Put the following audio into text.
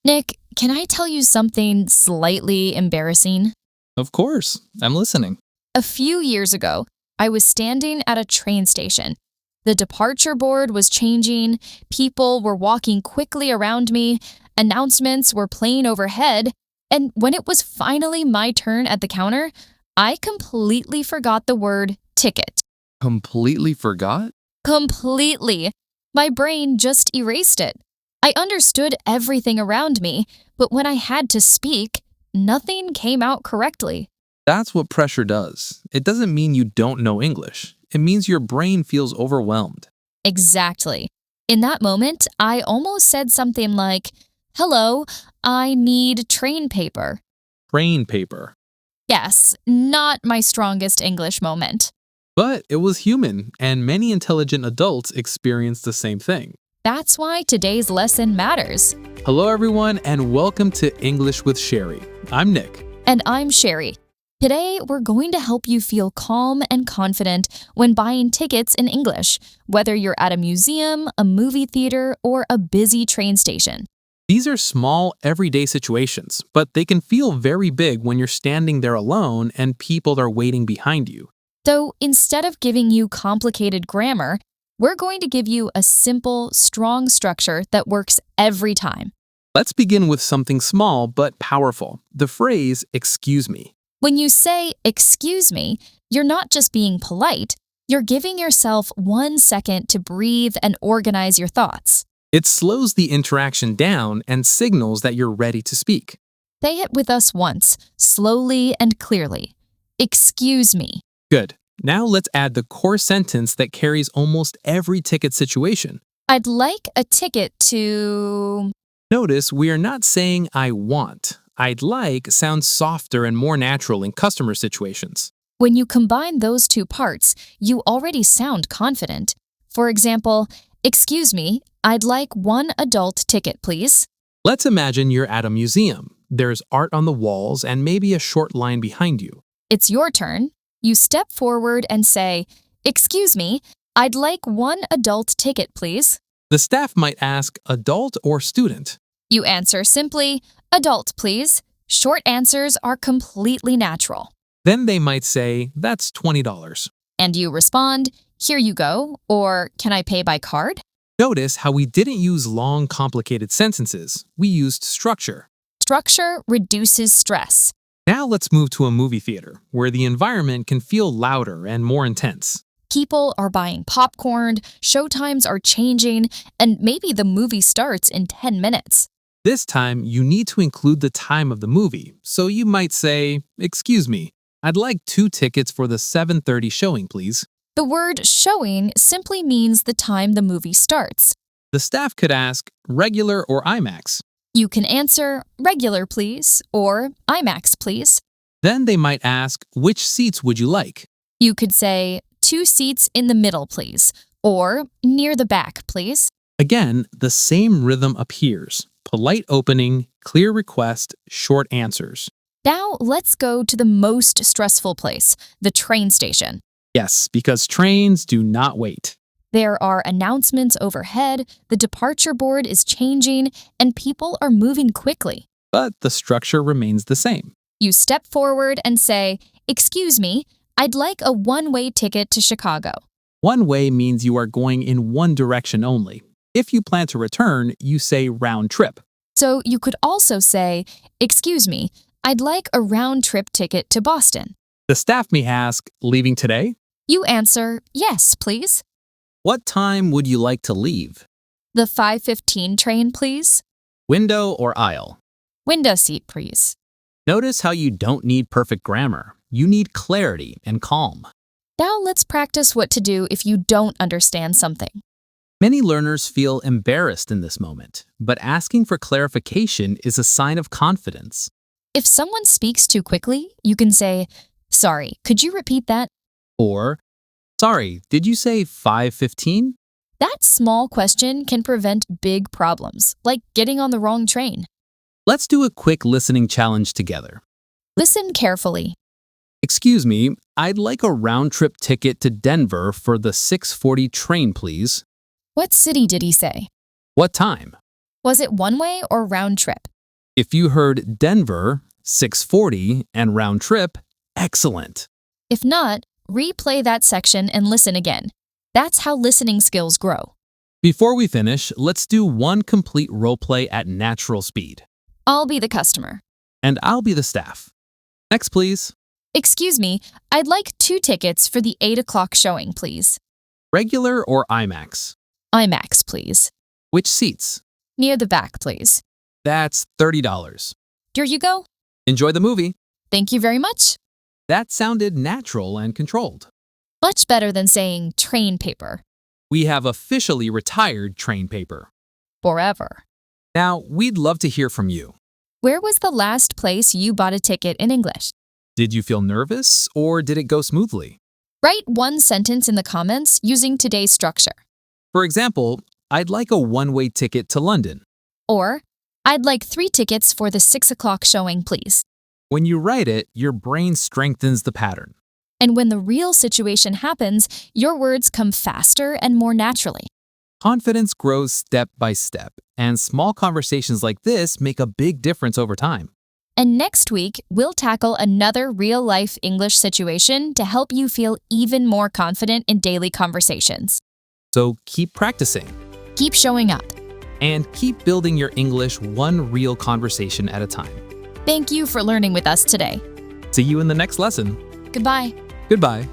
Nick, can I tell you something slightly embarrassing? Of course, I'm listening. A few years ago, I was standing at a train station. The departure board was changing, people were walking quickly around me, announcements were playing overhead, and when it was finally my turn at the counter, I completely forgot the word ticket. Completely forgot? Completely. My brain just erased it. I understood everything around me, but when I had to speak, nothing came out correctly. That's what pressure does. It doesn't mean you don't know English. It means your brain feels overwhelmed. Exactly. In that moment, I almost said something like, "Hello, I need train paper." Brain paper. Yes, not my strongest English moment. But it was human, and many intelligent adults experience the same thing. That's why today's lesson matters. Hello, everyone, and welcome to English with Cheri. I'm Nick. And I'm Cheri. Today, we're going to help you feel calm and confident when buying tickets in English, whether you're at a museum, a movie theater, or a busy train station. These are small, everyday situations, but they can feel very big when you're standing there alone and people are waiting behind you. So instead of giving you complicated grammar, we're going to give you a simple, strong structure that works every time. Let's begin with something small but powerful. The phrase, excuse me. When you say, "excuse me," you're not just being polite, you're giving yourself 1 second to breathe and organize your thoughts. It slows the interaction down and signals that you're ready to speak. Say it with us once, slowly and clearly. Excuse me. Good. Now let's add the core sentence that carries almost every ticket situation. I'd like a ticket to... Notice we are not saying I want. I'd like sounds softer and more natural in customer situations. When you combine those two parts, you already sound confident. For example, "Excuse me, I'd like one adult ticket, please." Let's imagine you're at a museum. There's art on the walls and maybe a short line behind you. It's your turn. You step forward and say, "Excuse me, I'd like one adult ticket, please." The staff might ask adult or student. You answer simply, "Adult, please." Short answers are completely natural. Then they might say, that's $20. And you respond, "Here you go," or "Can I pay by card?" Notice how we didn't use long, complicated sentences. We used structure. Structure reduces stress. Now let's move to a movie theater, where the environment can feel louder and more intense. People are buying popcorn, showtimes are changing, and maybe the movie starts in 10 minutes. This time, you need to include the time of the movie, so you might say, "Excuse me, I'd like 2 tickets for the 7:30 showing, please." The word "showing" simply means the time the movie starts. The staff could ask, regular or IMAX? You can answer, "Regular, please," or "IMAX, please." Then they might ask, which seats would you like? You could say, "2 seats in the middle, please," or "Near the back, please." Again, the same rhythm appears. Polite opening, clear request, short answers. Now let's go to the most stressful place, the train station. Yes, because trains do not wait. There are announcements overhead, the departure board is changing, and people are moving quickly. But the structure remains the same. You step forward and say, "Excuse me, I'd like a one-way ticket to Chicago." One way means you are going in one direction only. If you plan to return, you say round trip. So you could also say, "Excuse me, I'd like a round-trip ticket to Boston." The staff may ask, leaving today? You answer, "Yes, please." What time would you like to leave? The 5:15 train, please. Window or aisle? Window seat, please. Notice how you don't need perfect grammar. You need clarity and calm. Now let's practice what to do if you don't understand something. Many learners feel embarrassed in this moment, but asking for clarification is a sign of confidence. If someone speaks too quickly, you can say, "Sorry, could you repeat that?" Or, sorry, did you say 5:15? That small question can prevent big problems, like getting on the wrong train. Let's do a quick listening challenge together. Listen carefully. Excuse me, I'd like a round-trip ticket to Denver for the 6:40 train, please. What city did he say? What time? Was it one way or round trip? If you heard Denver, 6:40, and round trip, excellent. If not, replay that section and listen again. That's how listening skills grow. Before we finish, let's do one complete role play at natural speed. I'll be the customer. And I'll be the staff. Next, please. Excuse me, I'd like 2 tickets for the 8 o'clock showing, please. Regular or IMAX? IMAX, please. Which seats? Near the back, please. That's $30. Here you go. Enjoy the movie. Thank you very much. That sounded natural and controlled. Much better than saying train paper. We have officially retired train paper. Forever. Now, we'd love to hear from you. Where was the last place you bought a ticket in English? Did you feel nervous or did it go smoothly? Write one sentence in the comments using today's structure. For example, I'd like a one-way ticket to London. Or, I'd like 3 tickets for the 6 o'clock showing, please. When you write it, your brain strengthens the pattern. And when the real situation happens, your words come faster and more naturally. Confidence grows step by step, and small conversations like this make a big difference over time. And next week, we'll tackle another real-life English situation to help you feel even more confident in daily conversations. So keep practicing Keep showing up. and keep building your English one real conversation at a time. Thank you for learning with us today. See you in the next lesson. Goodbye. Goodbye.